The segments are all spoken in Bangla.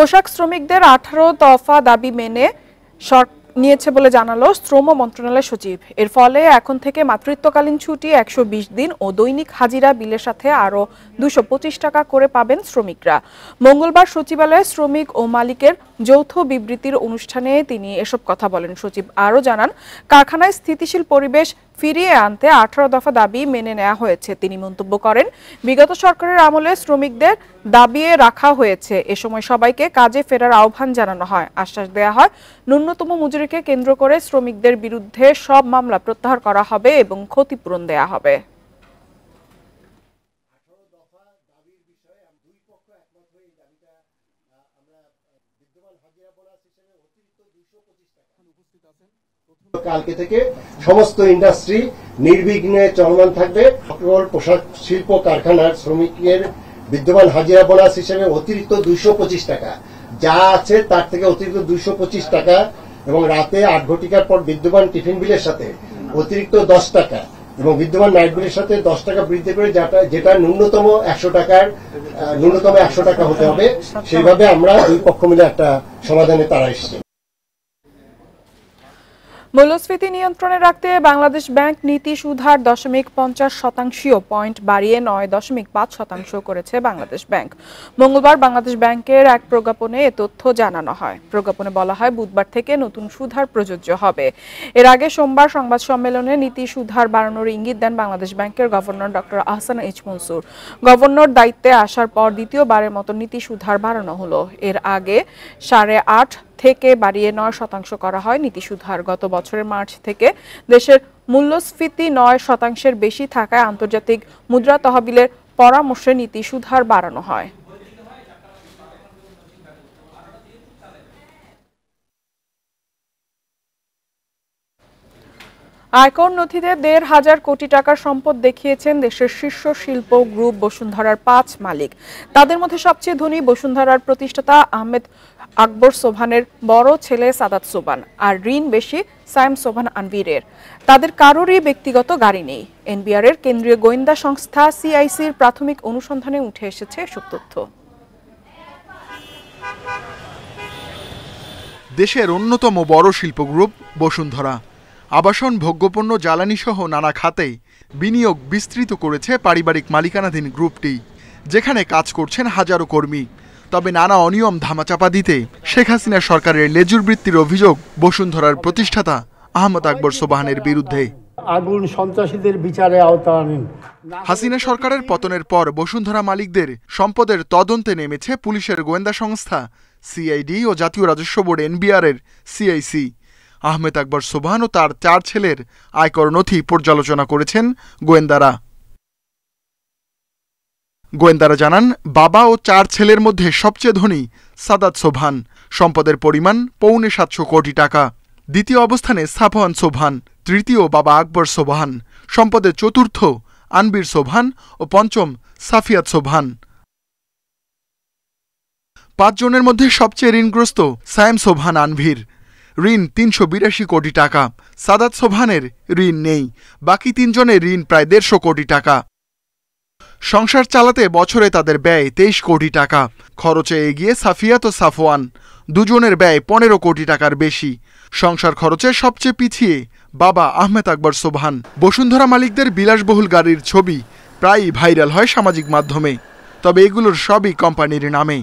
পোশাক শ্রমিকদের 18 দফা দাবি মেনে নিয়েছে বলে জানালো শ্রম মন্ত্রণালয় সচিব। এর ফলে এখন থেকে মাতৃত্বকালীন ছুটি 120 দিন ও দৈনিক হাজিরা বিলের সাথে আরো 225 টাকা করে পাবেন শ্রমিকরা। মঙ্গলবার সচিবালয়ে শ্রমিক ও মালিকের যৌথ বিবৃতির অনুষ্ঠানে তিনি এসব কথা বলেন। সচিব আরও জানান, কারখানায় স্থিতিশীল পরিবেশ ফিরিয়ে আনতে 18 দফা দাবি মেনে নেওয়া হয়েছে। তিনি মন্তব্য করেন, বিগত সরকারের আমলে শ্রমিকদের দাবিয়ে রাখা হয়েছে। এ সময় সবাইকে কাজে ফেরার আহ্বান জানানো হয়। আশ্বাস দেওয়া হয়, ন্যূনতম মজুরিকে কেন্দ্র করে শ্রমিকদের বিরুদ্ধে সব মামলা প্রত্যাহার করা হবে এবং ক্ষতিপূরণ দেয়া হবে। কালকে থেকে সমস্ত ইন্ডাস্ট্রি নির্বিঘ্নে চলমান থাকবে। সকল পোশাক শিল্প কারখানার শ্রমিকের বিদ্যমান হাজিরা বোনাস হিসেবে অতিরিক্ত 225 টাকা যা আছে তার থেকে অতিরিক্ত 225 টাকা এবং রাতে 8 ঘটিকার পর বিদ্যমান টিফিন বিলের সাথে অতিরিক্ত 10 টাকা এবং বিদ্যমান নাইট বিলের সাথে 10 টাকা বৃদ্ধি করে যেটা ন্যূনতম 100 টাকা হতে হবে। সেইভাবে আমরা দুই পক্ষ মিলে একটা সমাধানে তারা এসেছে। মূল্যস্ফীতি নিয়ন্ত্রণে রাখতে বাংলাদেশ ব্যাংক নীতি সুধার 0.50% পয়েন্ট বাড়িয়ে 9.5% করেছে বাংলাদেশ ব্যাংক। মঙ্গলবার বাংলাদেশ ব্যাংকের এক প্রজ্ঞাপনে এ তথ্য জানানো হয়। প্রজ্ঞাপনে বলা হয়, বুধবার থেকে নতুন সুধার প্রযোজ্য হবে। এর আগে সোমবার সংবাদ সম্মেলনে নীতি সুধার বাড়ানোর ইঙ্গিত দেন বাংলাদেশ ব্যাংকের governor doctor Ahsan H Mansur. Governor দায়িত্বে আসার পর দ্বিতীয়বারের মতো নীতি সুধার বাড়ানো হলো। এর আগে 8.5 থেকে বাড়িয়ে 9% করা হয় নীতি সুধার। গত বছরের মার্চ থেকে দেশের মূল্যস্ফীতি 9% বেশি থাকায় আন্তর্জাতিক মুদ্রা তহবিলের পরামর্শে নীতি সুধার বাড়ানো হয়। আয়কর নথিতে 1,500 কোটি টাকার সম্পদ দেখিয়েছেন দেশের শীর্ষ শিল্প গ্রুপ বসুন্ধরার 5 মালিক। তাদের মধ্যে সবচেয়ে ধনী বসুন্ধরার প্রতিষ্ঠাতা আহমেদ আকবর সোবহানের বড় ছেলে সাদাত সোবহান, আর ঋণ বেশি সায়েম সোবহান আনভীরের। তাদের কারোরই ব্যক্তিগত গাড়ি নেই। এনবিআর এর কেন্দ্রীয় গোয়েন্দা সংস্থা সিআইসির প্রাথমিক অনুসন্ধানে উঠে এসেছে এসব তথ্য। দেশের অন্যতম বড় শিল্প গ্রুপ বসুন্ধরা আবাসন, ভোগ্যপণ্য, জ্বালানি সহ নানা খাতে বিনিয়োগ বিস্তৃত করেছে পারিবারিক মালিকানাধীন গ্রুপটি, যেখানে কাজ করছেন হাজারো কর্মী। তবে নানা অনিয়ম ধামাচাপা দিতে শেখ হাসিনা সরকারের লেজুর বৃত্তির অভিযোগ বসুন্ধরার প্রতিষ্ঠাতা আহমদ আকবর সোবহানের বিরুদ্ধে। আগুন সন্ত্রাসীদের বিচারে আওতায় আনেন। হাসিনা সরকারের পতনের পর বসুন্ধরা মালিকদের সম্পদের তদন্তে নেমেছে পুলিশের গোয়েন্দা সংস্থা সিআইডি ও জাতীয় রাজস্ব বোর্ড এনবিআর এর সিআইসি। আহমেদ আকবর সোবহান ও তার 4 ছেলের আয়কর নথি পর্যালোচনা করেছেন গোয়েন্দারা। জানান, বাবা ও 4 ছেলের মধ্যে সবচেয়ে ধনী সাদাত সোবহান, সম্পদের পরিমাণ 750 কোটি টাকা। দ্বিতীয় অবস্থানে সাফওয়ান সোবহান, তৃতীয় বাবা আকবর সোবহান, সম্পদের চতুর্থ আনবীর সোবহান ও পঞ্চম সাফিয়াত সোবহান। 5 জনের মধ্যে সবচেয়ে ঋণগ্রস্ত সায়েম সোবহান আনভীর, ঋণ 382 কোটি টাকা। সাদাত সোবহানের ঋণ নেই, বাকি 3 জনের ঋণ প্রায় 150 কোটি টাকা। সংসার চালাতে বছরে তাদের ব্যয় 23 কোটি টাকা। খরচে এগিয়ে সাফিয়াত ও সাফওয়ান, দুজনের ব্যয় 15 কোটি টাকার বেশি। সংসার খরচে সবচেয়ে পিছিয়ে বাবা আহমেদ আকবর সোবহান। বসুন্ধরা মালিকদের বিলাসবহুল গাড়ির ছবি প্রায়ই ভাইরাল হয় সামাজিক মাধ্যমে, তবে এগুলোর সবই কোম্পানির নামে।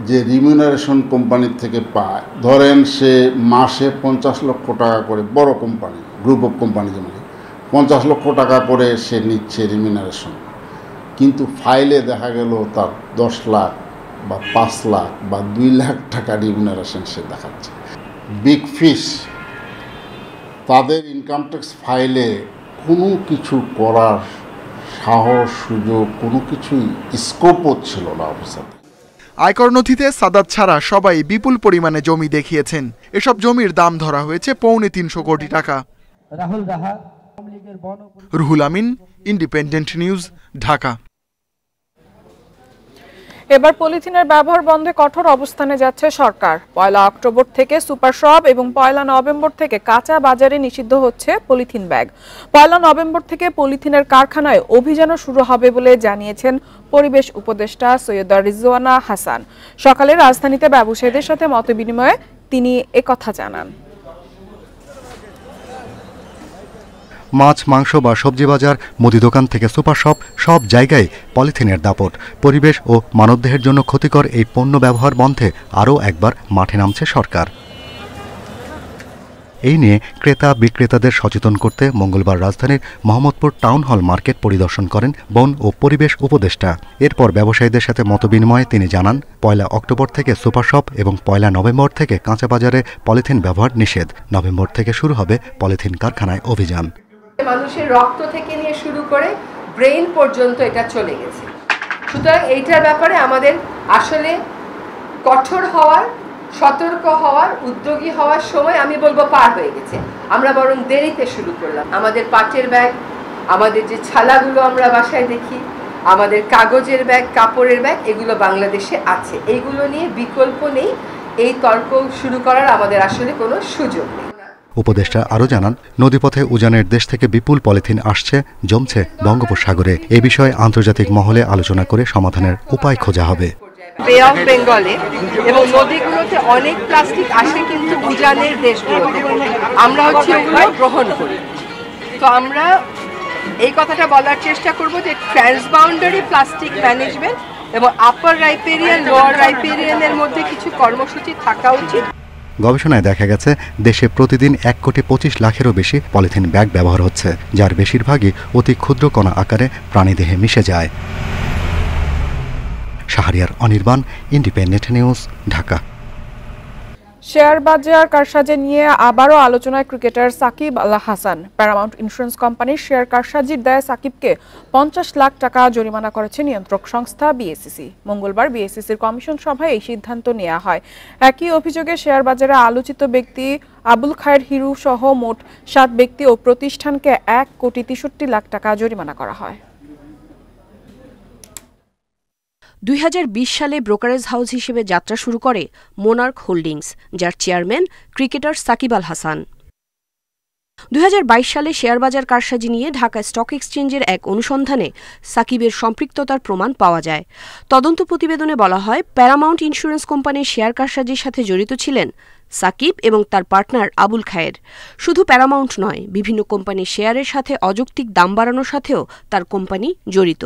যে রিমিউনারেশন কোম্পানির থেকে পায়, ধরেন সে মাসে 50 লক্ষ টাকা করে, বড় কোম্পানি, গ্রুপ অফ কোম্পানি যেমন 50 লক্ষ টাকা করে সে নিচ্ছে রিমিউনারেশন, কিন্তু ফাইলে দেখা গেল তার 10 লাখ বা 5 লাখ বা 2 লাখ টাকা রিমিউনারেশন সে দেখাচ্ছে। বিগ ফিশ তাদের ইনকাম ট্যাক্স ফাইলে কোনো কিছু করার সাহস, সুযোগ, কোনো কিছুই স্কোপও ছিল না অফিসার। আয়কর নথিতে সাদাত ছাড়া সবাই বিপুল পরিমাণে জমি দেখিয়েছেন। এসব জমির দাম ধরা হয়েছে 350 কোটি টাকা। Ruhul Amin, independent news, Dhaka. এবার পলিথিনের ব্যবহার বন্ধে কঠোর অবস্থানে যাচ্ছে সরকার। 1 অক্টোবর থেকে সুপার শপ এবং 1 নভেম্বর থেকে কাঁচা বাজারে নিষিদ্ধ হচ্ছে পলিথিন ব্যাগ। 1 নভেম্বর থেকে পলিথিনের কারখানায় অভিযানও শুরু হবে বলে জানিয়েছেন পরিবেশ উপদেষ্টা সৈয়দা রিজওয়ানা হাসান। সকালে রাজধানীতে ব্যবসায়ীদের সাথে মতবিনিময়ে তিনি একথা জানান। মাছ, মাংস বা সবজি বাজার, মুদি দোকান থেকে সুপার শপ, সব জায়গায় পলিথিনের দাপট। পরিবেশ ও মানবদেহের জন্য ক্ষতিকর এই পণ্য ব্যবহার বন্ধে আরও একবার মাঠে নামছে সরকার। এই নিয়ে ক্রেতা বিক্রেতাদের সচেতন করতে মঙ্গলবার রাজধানীর মোহাম্মদপুর টাউন হল মার্কেট পরিদর্শন করেন বন ও পরিবেশ উপদেষ্টা। এরপর ব্যবসায়ীদের সাথে মতবিনিময়ে তিনি জানান, 1 অক্টোবর থেকে সুপার শপ এবং 1 নভেম্বর থেকে কাঁচা বাজারে পলিথিন ব্যবহার নিষেধ। নভেম্বর থেকে শুরু হবে পলিথিন কারখানায় অভিযান। মানুষের রক্ত থেকে নিয়ে শুরু করে ব্রেইন পর্যন্ত এটা চলে গেছে। সুতরাং এইটার ব্যাপারে আমাদের আসলে কঠোর হওয়ার, সতর্ক হওয়ার, উদ্যোগী হওয়ার সময় আমি বলবো পার হয়ে গেছে। আমরা বরং দেরিতে শুরু করলাম। আমাদের পাটের ব্যাগ, আমাদের যে ছালাগুলো আমরা বাসায় দেখি, আমাদের কাগজের ব্যাগ, কাপড়ের ব্যাগ, এগুলো বাংলাদেশে আছে। এইগুলো নিয়ে বিকল্প নেই। এই তর্ক শুরু করার আমাদের আসলে কোনো সুযোগ নেই। উপদেষ্টা আরও জানান, নদীপথে উজানের দেশ থেকে বিপুল পলিথিন আসছে, জমছে বঙ্গোপসাগরে। এ বিষয়ে আন্তর্জাতিক মহলে আলোচনা করে সমাধানের উপায় খোঁজা হবে। বে অফ বেঙ্গলে এবং নদীগুলোতে অনেক প্লাস্টিক আসে, কিন্তু উজানের দেশগুলোতে আমরা ওগুলো গ্রহণ করি। তো আমরা এই কথাটা বলার চেষ্টা করব যে ট্রান্সবাউন্ডারি প্লাস্টিক ম্যানেজমেন্ট এবং আপার রাইপেরিয়ান, লোয়ার রাইপেরিয়ানের মধ্যে কিছু কর্মসূচি থাকা উচিত। গবেষণায় দেখা গেছে, দেশে প্রতিদিন 1,25,00,000-এরও বেশি পলিথিন ব্যাগ ব্যবহার হচ্ছে, যার বেশিরভাগই অতি ক্ষুদ্র কণা আকারে প্রাণীদেহে মিশে যায়। Shahriar Anirban, independent news, Dhaka. Share বাজার কারসাজি নিয়ে আবারও আলোচনায় cricketer Shakib Al Hasan. Paramount insurance কোম্পানির শেয়ার কারসাজির দায়ে সাকিবকে 50 লাখ টাকা জরিমানা করেছে নিয়ন্ত্রক সংস্থা বিএসইসি। মঙ্গলবার বিএসইসির কমিশন সভায় এই সিদ্ধান্ত নেওয়া হয়। একই অভিযোগে শেয়ার বাজারে আলোচিত ব্যক্তি আবুল খায়ের হিরু সহ মোট 7 ব্যক্তি ও প্রতিষ্ঠানকে 1,63 লাখ টাকা জরিমানা করা হয়। 2020 সালে ব্রোকারেজ হাউস হিসেবে যাত্রা শুরু করে মোনার্ক হোল্ডিংস, যার চেয়ারম্যান ক্রিকেটার সাকিব আল হাসান। 2022 সালে শেয়ারবাজার কারসাজি নিয়ে ঢাকা স্টক এক্সচেঞ্জের এক অনুসন্ধানে সাকিবের সম্পৃক্ততার প্রমাণ পাওয়া যায়। তদন্ত প্রতিবেদনে বলা হয়, প্যারামাউন্ট ইন্স্যুরেন্স কোম্পানির শেয়ার কারসাজির সাথে জড়িত ছিলেন সাকিব এবং তার পার্টনার আবুল খায়ের। শুধু প্যারামাউন্ট নয়, বিভিন্ন কোম্পানির শেয়ারের সাথে অযৌক্তিক দাম বাড়ানোর সাথেও তার কোম্পানি জড়িত।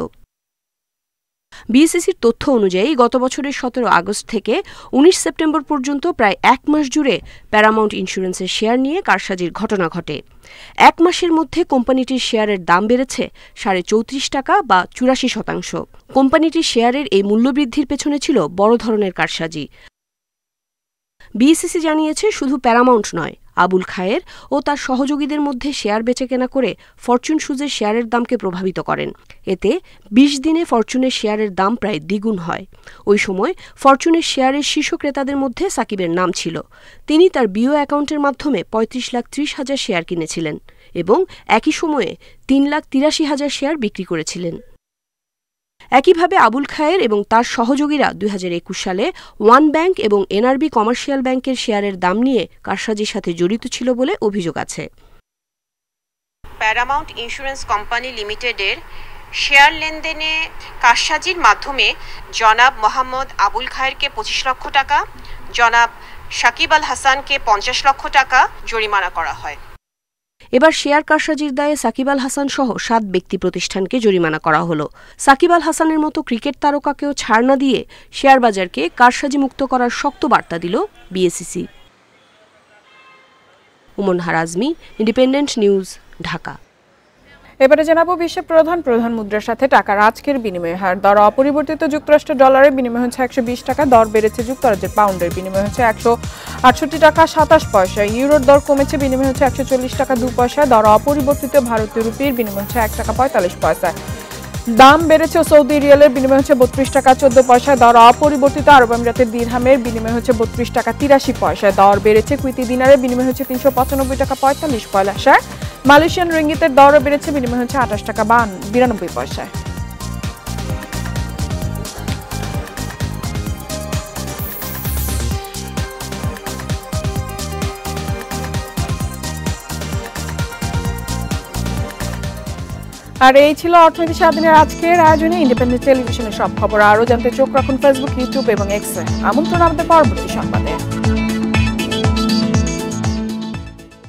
বিএসইসির তথ্য অনুযায়ী গত বছরের 17 আগস্ট থেকে 19 সেপ্টেম্বর পর্যন্ত প্রায় 1 মাস জুড়ে প্যারামাউন্ট ইন্স্যুরেন্সের শেয়ার নিয়ে কারসাজির ঘটনা ঘটে। 1 মাসের মধ্যে কোম্পানিটির শেয়ারের দাম বেড়েছে 34.5 টাকা বা 84%। কোম্পানিটির শেয়ারের এই মূল্যবৃদ্ধির পেছনে ছিল বড় ধরনের কারসাজি। বিএসইসি জানিয়েছে, শুধু প্যারামাউন্ট নয়, আবুল খায়ের ও তার সহযোগীদের মধ্যে শেয়ার বেচাকেনা করে ফরচুন সুজের শেয়ারের দামকে প্রভাবিত করেন। এতে 20 দিনে ফরচুনের শেয়ারের দাম প্রায় দ্বিগুণ হয়। ওই সময় ফরচুনের শেয়ারের শীর্ষ ক্রেতাদের মধ্যে সাকিবের নাম ছিল। তিনি তার বিও অ্যাকাউন্টের মাধ্যমে 35,30,000 শেয়ার কিনেছিলেন এবং একই সময়ে 3,83,000 শেয়ার বিক্রি করেছিলেন। একইভাবে আবুল খায়ের এবং তার সহযোগীরা 2021 সালে ওয়ান ব্যাংক এবং এনআরবি কমার্শিয়াল ব্যাংকের শেয়ারের দাম নিয়ে কারসাজির সাথে জড়িত ছিল বলে অভিযোগ আছে। প্যারামাউন্ট ইন্স্যুরেন্স কোম্পানি লিমিটেডের শেয়ার লেনদেনে কারসাজির মাধ্যমে জনাব মোহাম্মদ আবুল খায়েরকে 25 লক্ষ টাকা, জনাব সাকিব আল হাসানকে 50 লক্ষ টাকা জরিমানা করা হয়। এবার শেয়ার কারসাজির দায়ে সাকিব আল হাসান সহ 7 ব্যক্তি প্রতিষ্ঠানকে জরিমানা করা হলো। সাকিব আল হাসানের মতো ক্রিকেট তারকাকেও ছাড় না দিয়ে শেয়ার বাজারকে কারসাজি মুক্ত করার শক্ত বার্তা দিল বিএসইসি। উমন হারাজমি, ইন্ডিপেন্ডেন্ট নিউজ, ঢাকা। এবারে জানাবো বিশ্বের প্রধান মুদ্রার সাথে টাকার আজকের বিনিময় হার। দর অপরিবর্তিত যুক্তরাষ্ট্রের ডলারের বিনিময় হচ্ছে 120 টাকা, দর বেড়েছে যুক্তরাজ্যের পাউন্ডের বিনিময় হচ্ছে 168 টাকা 27 পয়সা, ইউরোর দর কমেছে, বিনিময় হচ্ছে 140 টাকা 2 পয়সা, দর অপরিবর্তিত ভারতীয় রুপির বিনিময় হচ্ছে 1 টাকা 45 পয়সা। দাম বেড়েছে সৌদি রিয়ালের বিনিময় হচ্ছে 32 টাকা 14 পয়সা, দর অপরিবর্তিত আরব আমিরাতের দিরহামের বিনিময় হচ্ছে 32 টাকা 83 পয়সা, দর বেড়েছে কুইতি দিনারের বিনিময় হচ্ছে 395 টাকা 45 পয়সা, মালয়েশিয়ান রিঙ্গিতের দরও বেড়েছে, বিনিময় হচ্ছে 28 টাকা 92 পয়সা। আর এই ছিল অর্থনীতি স্বাধীনের আজকের আয়োজনে। ইন্ডিপেন্ডেন্ট টেলিভিশনের সব খবর আরও জানতে চোখ রাখুন ফেসবুক, ইউটিউব এবং এক্সে। আমন্ত্রণ আমাদের পরবর্তী সংবাদে।